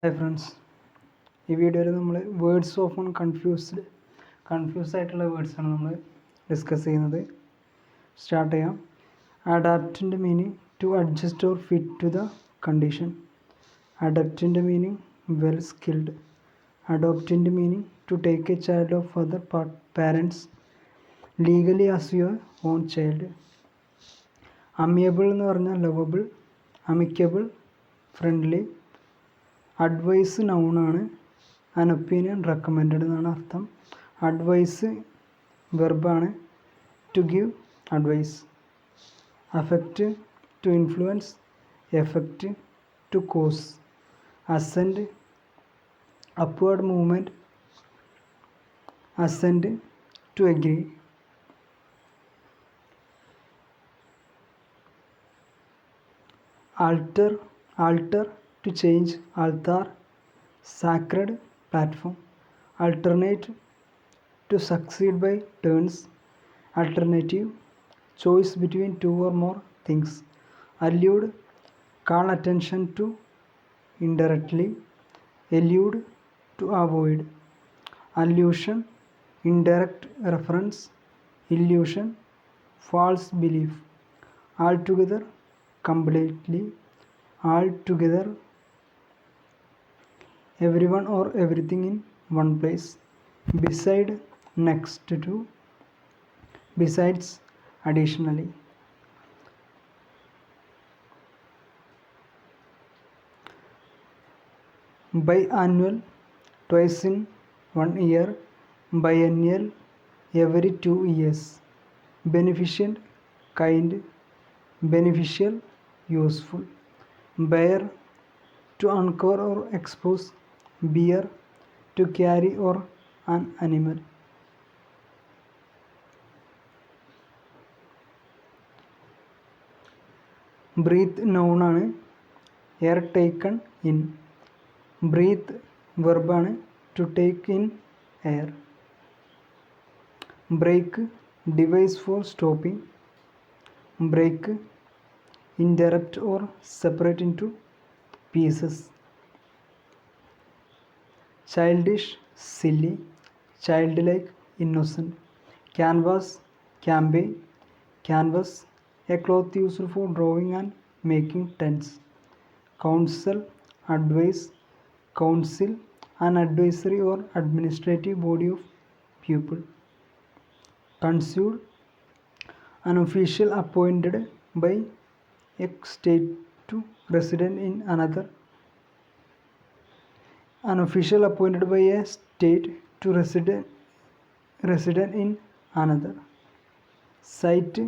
Hi friends, ഈ വീഡിയോയിൽ നമ്മൾ വേർഡ്സ് ഓഫൺ കൺഫ്യൂസ് ആയിട്ടുള്ള വേർഡ്സാണ് നമ്മൾ ഡിസ്കസ് ചെയ്യുന്നത്. സ്റ്റാർട്ട് ചെയ്യാം. അഡാപ്റ്റിൻ്റെ meaning to adjust or fit to the condition. അഡാപ്റ്റിൻ്റെ മീനിങ് വെൽ സ്കിൽഡ്. അഡോപ്റ്റിൻ്റെ meaning to take a child of other parents legally as your own child. Amiable എന്ന് പറഞ്ഞാൽ ലവബിൾ, അമിക്കബിൾ, ഫ്രണ്ട്ലി. അഡ്വൈസ് നൗണാണ്, an opinion recommended എന്നാണ് അർത്ഥം. Advice വെർബാണ്, to give advice. Affect to influence, effect to cause. Ascent upward movement, assent to agree. alter to change, altar, sacred platform. Alternate to succeed by turns, alternative, choice between two or more things. Allude, call attention to indirectly, elude, to avoid. Allusion, indirect reference, illusion, false belief. Altogether, completely, altogether, everyone or everything in one place. Beside, next to, besides, additionally. Biannual, twice in 1 year. Biennial, every 2 years. Beneficent, kind. Beneficial, useful. Bear, to uncover or expose. Bear, to carry or an animal. Breathe noun, air taken in. Breathe verb, to take in air. Break, device for stopping. Break, interrupt or separate into pieces. Childish, silly. Childlike, innocent. Canvas, campaign. Canvas, a cloth used for drawing and making tents. Counsel, advice. Council, an advisory or administrative body of people. Consul, an official appointed by a state to resident in another. An official appointed by a state to resident in another. Cite,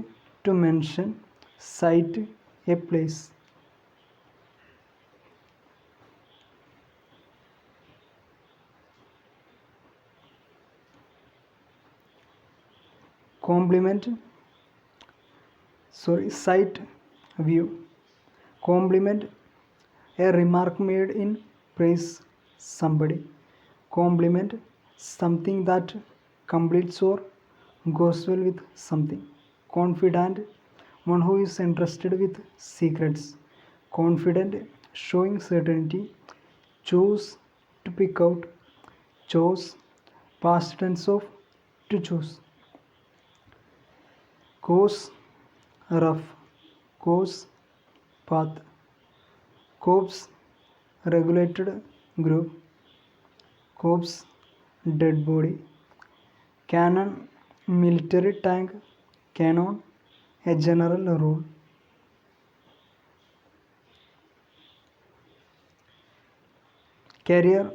to mention. Cite, a place. Cite, view. Compliment, a remark made in praise somebody. Compliment, something that completes or goes well with something. Confidant, one who is entrusted with secrets. Confident, showing certainty. Choose, to pick out. Chose, past tense of to choose. Course, rough. Course, path. Corpse, regulated group. Corpse, dead body. Cannon, military tank. Canon, a general rule. Career,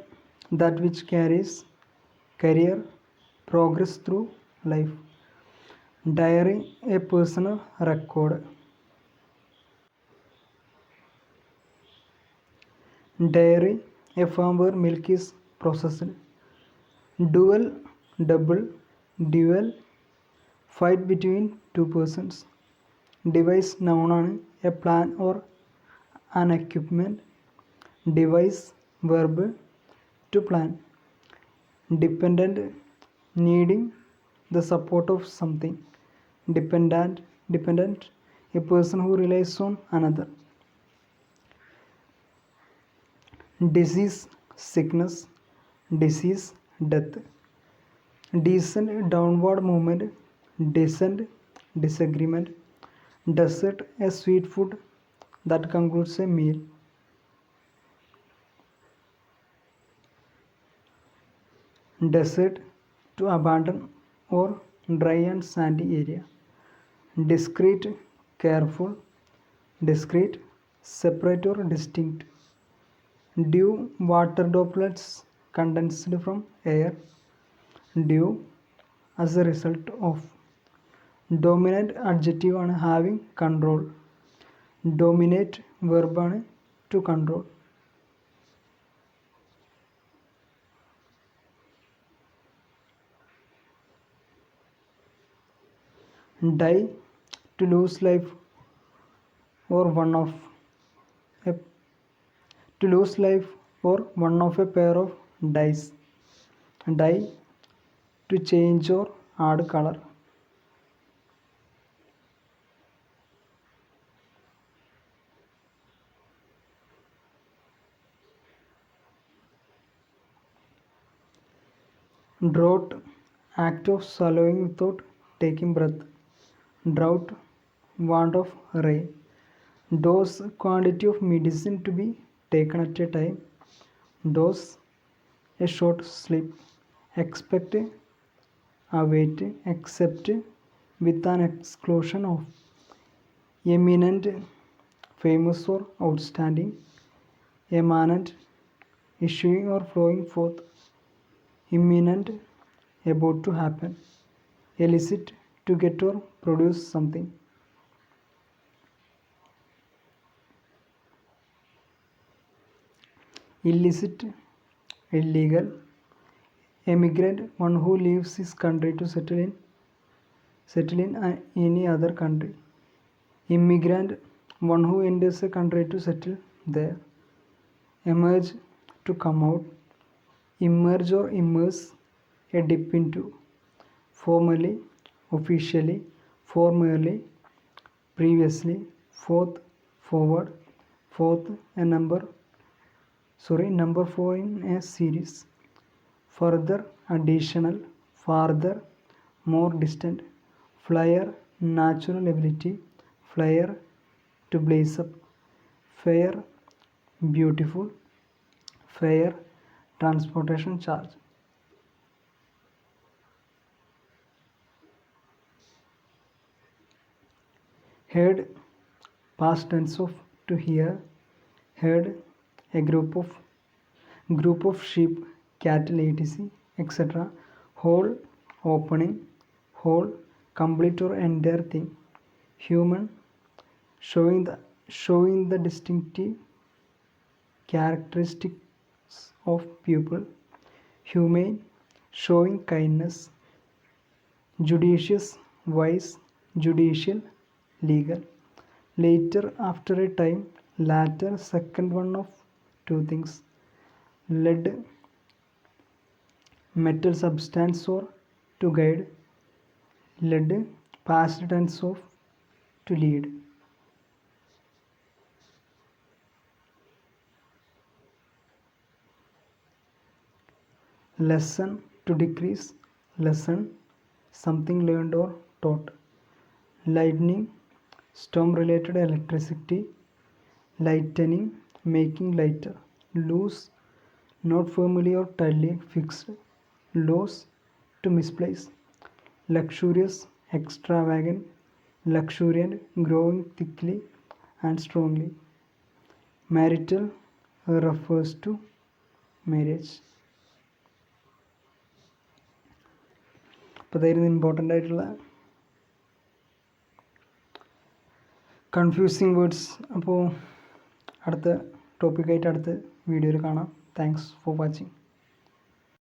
that which carries. Career, progress through life. Diary, a personal record. Dairy, a farm where milk is processed. Duel, double. Duel, fight between two persons. Device, noun, a plan or an equipment. Device, verb, to plan. Dependent, needing the support of something. Dependent, a person who relies on another. disease, sickness, disease, death. Descent, downward movement, descent, disagreement. Dessert, a sweet food that concludes a meal. Desert, to abandon or dry and sandy area. Discrete, careful, discrete, separate or distinct. Dew, water droplets condensed from air. Dew, as a result of. Dominant adjective ആണ് having control. Dominate verb ആണ് to control. Die, to lose life or one of a pair of dice. Die, to change or add color. Drought, act of swallowing without taking breath. Drought, want of rain. Dose, quantity of medicine to be taken at a time. Dose, a short sleep. Expect, await, accept, with an exclusion of. Eminent, famous or outstanding. Emanant, issuing or flowing forth. Imminent, about to happen. Elicit, to get or produce something. Illicit, illegal. Emigrant, one who leaves his country to settle in any other country. Immigrant, one who enters a country to settle there. Emerge, to come out. Immerse or immerse, a dip into. Formally, officially, formerly, previously. Fourth, forward. Fourth, number 4 in a series. Further, additional. Farther, more distant. Flyer, natural ability. Flyer, to blaze up. Fair, beautiful. Fare, transportation charge. Herd, past tense of to hear. Herd, a group of sheep, cattle, etc., etc. Whole, opening. Whole, complete or entire thing. Human, showing the distinctive characteristics of people. Humane, showing kindness. Judicious, wise. Judicial, legal. Later, after a time. Latter, second one of two things. Lead, metal substance or to guide. Lead, past tense of to lead. Lesson, to decrease. Lesson, something learned or taught. Lightning, storm related electricity. Lightening, making lighter. Loose, not firmly or tightly fixed. Loss, to misplace. Luxurious, extravagant. Luxuriant, growing thickly and strongly. Marital, refers to marriage. അപ്പോൾ ഇതായിരുന്നു important ആയിട്ടുള്ള confusing words. അപ്പോൾ അടുത്ത ടോപ്പിക്കായിട്ട് അടുത്ത വീഡിയോയിൽ കാണാം. Thanks for watching.